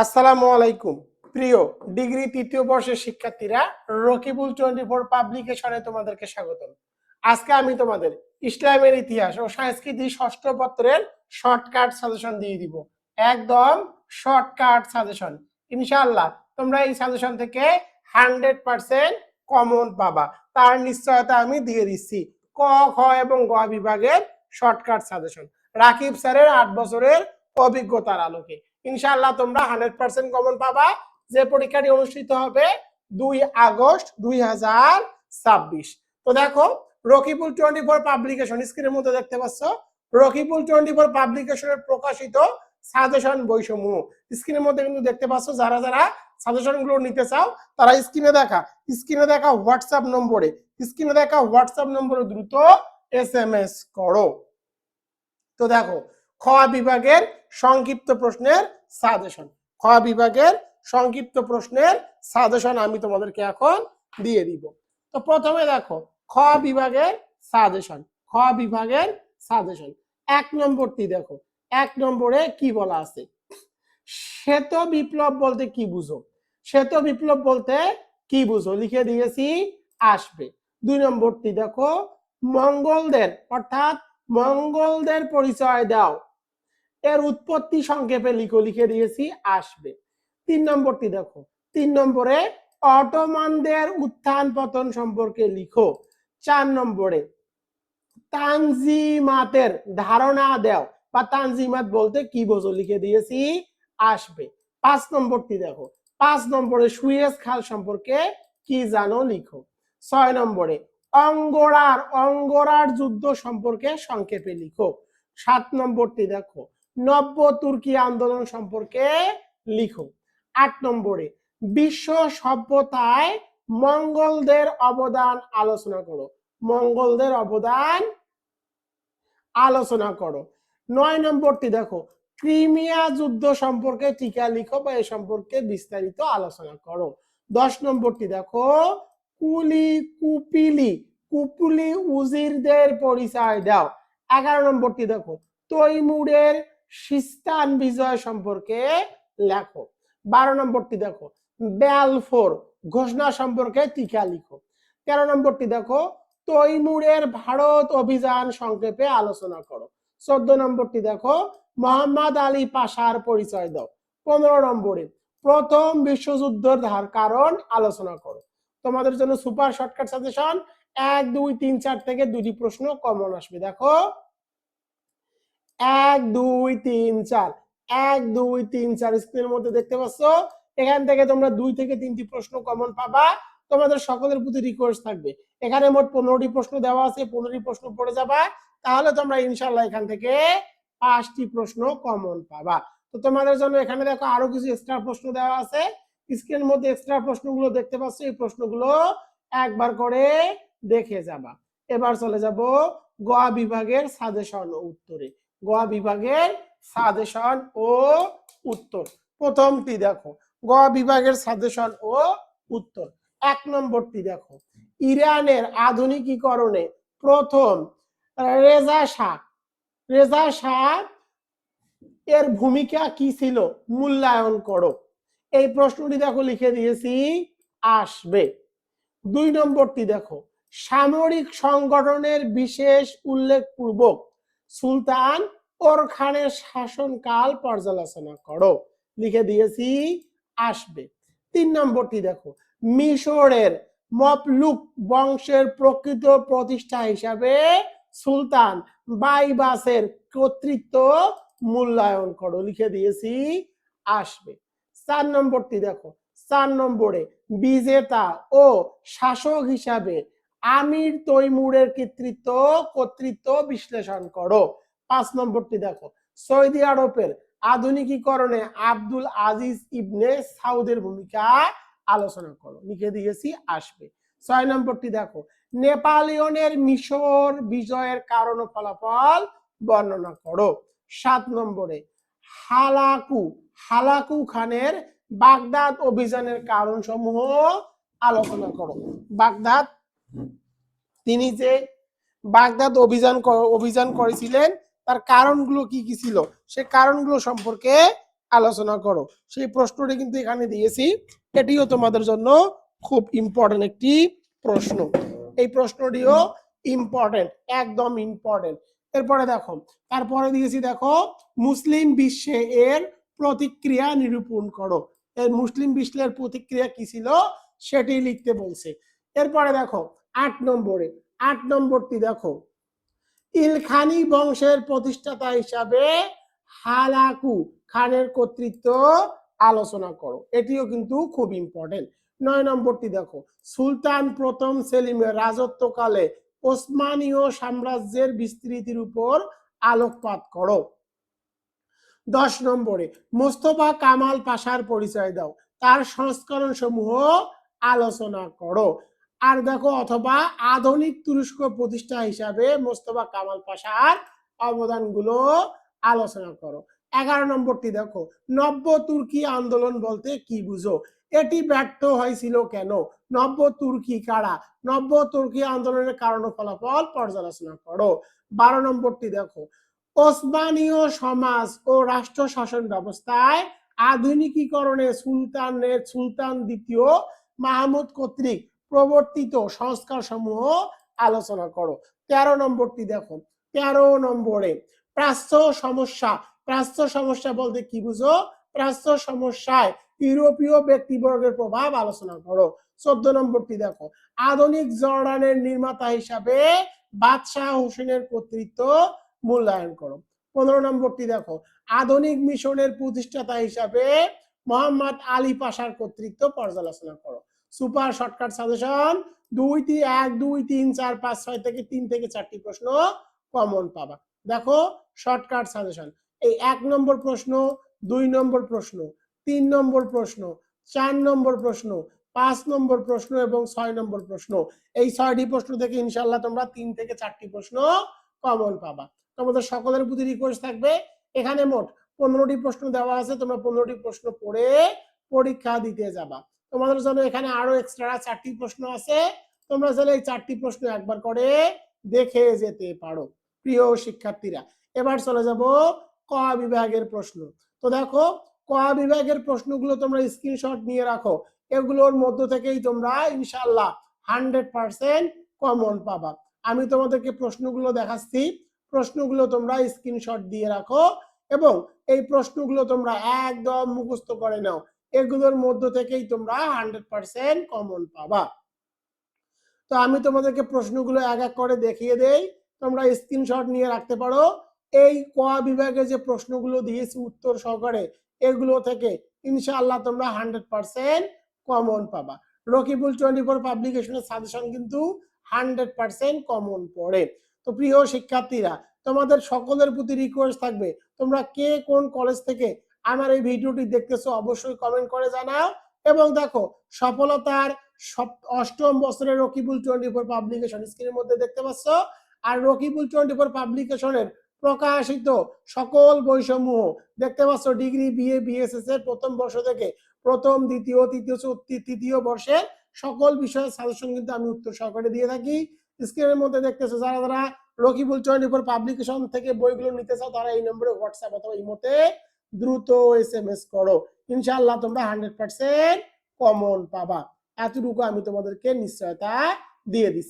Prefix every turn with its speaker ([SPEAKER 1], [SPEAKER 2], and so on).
[SPEAKER 1] আসসালামু আলাইকুম প্রিয় ডিগ্রি তৃতীয় বর্ষের শিক্ষার্থীরা, রকিবুল 24 পাবলিকেশনে তোমাদেরকে স্বাগতম। আজকে আমি তোমাদের ইসলামের ইতিহাস ও সংস্কৃতি ষষ্ঠ পত্রের শর্টকাট সাজেশন দিয়ে দিব। একদম শর্টকাট সাজেশন। ইনশাআল্লাহ তোমরা এই সাজেশন থেকে 100% কমন পাবা, তার নিশ্চয়তা আমি দিয়ে দিচ্ছি। ক, খ এবং গ বিভাগের শর্টকাট সাজেশন রাকিব স্যারের 8 বছরের অভিজ্ঞতার আলোকে ইনশাআল্লাহ তোমরা 100% কমন পাবা। যে পরীক্ষাটি অনুষ্ঠিত হবে 2 আগস্ট 2026। তো দেখো, রকিবুল 24 পাবলিকেশন স্ক্রিনের মধ্যে দেখতে পাচ্ছ। রকিবুল 24 পাবলিকেশনের প্রকাশিত সাজেশন বইসমূহ স্ক্রিনের মধ্যে কিন্তু দেখতে পাচ্ছ। যারা যারা সাজেশন গুলো নিতে চাও তারা স্ক্রিনে দেখা হোয়াটসঅ্যাপ নম্বরে দ্রুত SMS করো। তো দেখো, খ বিভাগের সংক্ষিপ্ত প্রশ্নের সাজেশন আমি তোমাদেরকে এখন দিয়ে দিব। তো প্রথমে দেখো, খ বিভাগের সাজেশন 1 নম্বরটি দেখো। 1 নম্বরে কি বলা আছে? শ্বেত বিপ্লব বলতে কি বুঝো লিখে দিয়েছি, আসবে। 2 নম্বরটি দেখো, মঙ্গলদের পরিচয় দাও, এর উৎপত্তি সংক্ষেপে লিখে দিয়েছি, আসবে। 3 নম্বরটি দেখো। 3 নম্বরে অটোমানদের উত্থান পতন সম্পর্কে লিখো। 4 নম্বরে তানজিমাতের ধারণা দাও বা তানজিমাত বলতে কি বোঝো লিখে দিয়েছি, আসবে। 5 নম্বরটি দেখো। 5 নম্বরে সুয়েজ খাল সম্পর্কে কি জানো লিখো। 6 নম্বরে অঙ্গরার যুদ্ধ সম্পর্কে সংক্ষেপে লিখো। 7 নম্বরটি দেখো, নব্য তুর্কি আন্দোলন সম্পর্কে লিখো। 8 নম্বরে বিশ্ব সভ্যতায় মঙ্গলদের অবদান আলোচনা করো। 9 নম্বরটি দেখো, ক্রিমিয়া যুদ্ধ সম্পর্কে টিকা লিখো বা এ সম্পর্কে বিস্তারিত আলোচনা করো। 10 নম্বরটি দেখো, কুপুলি উজিরদের পরিচয় দাও। 11 নম্বরটি দেখো, তৈমুরের সিস্তান বিজয় সম্পর্কে লেখো। 12 নম্বরটি দেখো, বেলফোর ঘোষণা সম্পর্কে টিকা লিখো। 13 নম্বরটি দেখো, তৈমুরের ভারত অভিযান সংক্ষেপে আলোচনা করো। 14 নম্বরটি দেখো, মোহাম্মদ আলী পাশার পরিচয় দাও। 15 নম্বরে প্রথম বিশ্বযুদ্ধের কারণ আলোচনা করো। তোমাদের জন্য সুপার শর্টকাট সাজেশন 1 2 3 4 থেকে দুটি প্রশ্ন কমন আসবে। দেখো 1 2 3 4 1 2 3 4 স্ক্রিনের মধ্যে দেখতে পাচ্ছ। এখান থেকে তোমরা 2 থেকে 3টি প্রশ্ন কমন পাবা। তোমাদের সকলের প্রতি রিকোয়েস্ট থাকবে, এখানে মোট 15টি প্রশ্ন দেওয়া আছে, 15টি প্রশ্ন পড়ে যাবা, তাহলে তোমরা ইনশাআল্লাহ এখান থেকে 5টি প্রশ্ন কমন পাবা। তো তোমাদের জন্য এখানে দেখো আরো কিছু এক্সট্রা প্রশ্ন দেওয়া আছে। স্ক্রিনের মধ্যে এক্সট্রা প্রশ্নগুলো দেখতে পাচ্ছ। এই প্রশ্নগুলো একবার করে দেখে যাবা। এবার চলে যাব গ বিভাগের সাজেশন ও উত্তরে। প্রথমটি দেখো, গ বিভাগের সাজেশন ও উত্তর। 1 নম্বরটি দেখো, ইরানের আধুনিকীকরণে প্রথম রেজা শাহ এর ভূমিকা কি ছিল মূল্যায়ন করো। এই প্রশ্নটি দেখো লিখে দিয়েছি, আসবে। 2 নম্বরটি দেখো, সামরিক সংগঠনের বিশেষ উল্লেখপূর্বক সুলতান ওরখানের শাসনকাল পর্যালোচনা করো, লিখে দিয়েছি, আসবে। 3 নম্বরটি দেখো, মিশরের মপলুক বংশের প্রকৃত প্রতিষ্ঠা হিসাবে সুলতান বাইবাসের কর্তৃত্ব মূল্যায়ন করো, লিখে দিয়েছি, আসবে। 4 নম্বরটি দেখো। 4 নম্বরে বিজেতা ও শাসক হিসাবে আমির তৈমুরের কর্তৃত্ব বিশ্লেষণ করো। 5 নম্বরটি দেখো, সৌদি আরবের আধুনিকীকরণে আব্দুল আজিজ ইবনে সাউদের ভূমিকা আলোচনা করো, লিখে দিয়েছি, আসবে। 6 নম্বরটি দেখো, নেপালিয়নের মিশর বিজয়ের কারণ ও ফলাফল বর্ণনা করো। 7 নম্বরে হালাকু খানের বাগদাদ অভিযানের কারণ সমূহ আলোচনা করো। তিনি যে বাগদাদ অভিযান করেছিলেন তার কারণগুলো কি কি ছিল সে কারণগুলো সম্পর্কে আলোচনা করো। সেই প্রশ্নটি কিন্তু এখানে দিয়েছি, এটিও তোমাদের জন্য খুব ইম্পর্টেন্ট একটি প্রশ্ন। এই প্রশ্নটিও ইম্পর্টেন্ট, একদম ইম্পর্টেন্ট। এরপরে দেখো, তারপরে দিয়েছি দেখো, মুসলিম বিশ্বে এর প্রতিক্রিয়া নিরূপণ করো। এই মুসলিম বিশ্বের প্রতিক্রিয়া কি ছিল সেটি লিখতে বলছে। এরপরে দেখো 8 নম্বরে, 8 নম্বরটি দেখো, ইলখানি বংশের প্রতিষ্ঠাতা হিসাবে হালাকু খানের কর্তৃত্ব আলোচনা করো। এটিও কিন্তু খুব ইম্পর্টেন্ট। 9 নম্বরটি দেখো, সুলতান প্রথম সেলিমের রাজত্বকালে ওসমানীয় সাম্রাজ্যের বিস্তৃতির উপর আলোকপাত করো। 10 নম্বরে, মোস্তফা কামাল পাশার পরিচয় দাও, তার সংস্করণ সমূহ আলোচনা করো। আর দেখো, অথবা আধুনিক তুরস্ক প্রতিষ্ঠা হিসাবে মোস্তফা কামাল পাশার অবদানগুলো আলোচনা করো। 11 নম্বরটি দেখো, নব্য তুর্কি আন্দোলন বলতে কি বুঝো, এটি ব্যর্থ হয়েছিল কেন, নব্য তুর্কি কারা, নব্য তুর্কি আন্দোলনের কারণ ও ফলাফল পর্যালোচনা করো। 12 নম্বরটি দেখো, ওসমানীয় সমাজ ও রাষ্ট্র শাসন ব্যবস্থায় আধুনিকীকরণে সুলতান দ্বিতীয় মাহমুদ কর্তৃক প্রবর্তিত সংস্কার সমূহ আলোচনা করো। 13 নম্বরটি দেখো, 13 নম্বরে প্রাচ্য সমস্যা, প্রাচ্য সমস্যা বলতে কি বুঝো, প্রাচ্য সমস্যায় ইউরোপীয় ব্যক্তিবর্গের প্রভাব আলোচনা করো। 14 নম্বরটি দেখো, আধুনিক জর্ডানের নির্মাতা হিসাবে বাদশাহ হোসেনের কর্তৃত্ব মূল্যায়ন করো। 15 নম্বরটি দেখো, আধুনিক মিশনের প্রতিষ্ঠাতা হিসাবে মোহাম্মদ আলী পাশার কর্তৃত্ব পর্যালোচনা করো। সুপার শর্টকাট সাজেশন 1 2 3 4 5 6 থেকে 3 থেকে 4টি প্রশ্ন কমন পাবা। দেখো শর্টকাট সাজেশন, এই 1 নম্বর প্রশ্ন, 2 নম্বর প্রশ্ন, 3 নম্বর প্রশ্ন, 4 নম্বর প্রশ্ন, 5 নম্বর প্রশ্ন এবং 6 নম্বর প্রশ্ন, এই 6টি প্রশ্ন থেকে ইনশাআল্লাহ তোমরা 3 থেকে 4টি প্রশ্ন কমন পাবা। তোমাদের সকলের প্রতি রিকোয়েস্ট থাকবে, এখানে মোট 15টি প্রশ্ন দেওয়া আছে, তোমরা 15টি প্রশ্ন পড়ে পরীক্ষা দিতে যাবা। তোমাদের জন্য এখানে আরো এক্সট্রা 4টি প্রশ্ন আছে, তোমরা চাইলে এই 4টি প্রশ্ন একবার করে দেখে যেতে পারো। প্রিয় শিক্ষার্থীরা, এবার চলে যাব ক বিভাগের প্রশ্ন। তো দেখো, ক বিভাগের প্রশ্নগুলো তোমরা স্ক্রিনশট নিয়ে রাখো, এগুলোর মধ্য থেকেই তোমরা ইনশাআল্লাহ 100% কমন পাবা। আমি তোমাদেরকে প্রশ্নগুলো দেখাচ্ছি, প্রশ্নগুলো তোমরা স্ক্রিনশট দিয়ে রাখো এবং এই প্রশ্নগুলো তোমরা একদম মুখস্থ করে নাও, এগুলোর মধ্য থেকেই তোমরা 100% কমন পাবা। তো আমি তোমাদেরকে প্রশ্নগুলো এক এক করে দেখিয়ে দেই, তোমরা স্ক্রিনশট নিয়ে রাখতে পারো। এই ক বিভাগে যে প্রশ্নগুলো দিয়েছি উত্তর সহকারে, এগুলো থেকে ইনশাআল্লাহ তোমরা 100% কমন পাবা। রকিবুল 24 পাবলিকেশনের সাজেশন কিন্তু 100% কমন পড়ে। তো প্রিয় শিক্ষার্থীরা, তোমাদের সকলের প্রতি রিকোয়েস্ট থাকবে, তোমরা কে কোন কলেজ থেকে আমার এই ভিডিওটি দেখতেছো অবশ্যই কমেন্ট করে জানাও। এবং দেখো, সফলতার 8ম বছরের রকিবুল 24 পাবলিকেশন স্ক্রিনের মধ্যে দেখতে পাচ্ছ। আর রকিবুল 24 পাবলিকেশনের প্রকাশিত সকল বইসমূহ দেখতে পাচ্ছ, ডিগ্রি, বিএ, বিএসএস এর প্রথম বর্ষ থেকে প্রথম, দ্বিতীয়, তৃতীয় বর্ষের সকল বিষয়ের সাজেশন কিন্তু আমি উত্তর সহকারে দিয়ে থাকি। স্ক্রিনের মধ্যে দেখতেছো, যারা যারা রকিবুল 24 পাবলিকেশন থেকে বইগুলো নিতে চাও তারা এই নম্বরে হোয়াটসঅ্যাপ অথবা ইমোতে দ্রুত এসএমএস করো, ইনশাআল্লাহ তোমরা 100% কমন পাবা। এতটুকু আমি তোমাদেরকে নিশ্চয়তা দিয়ে দিচ্ছি।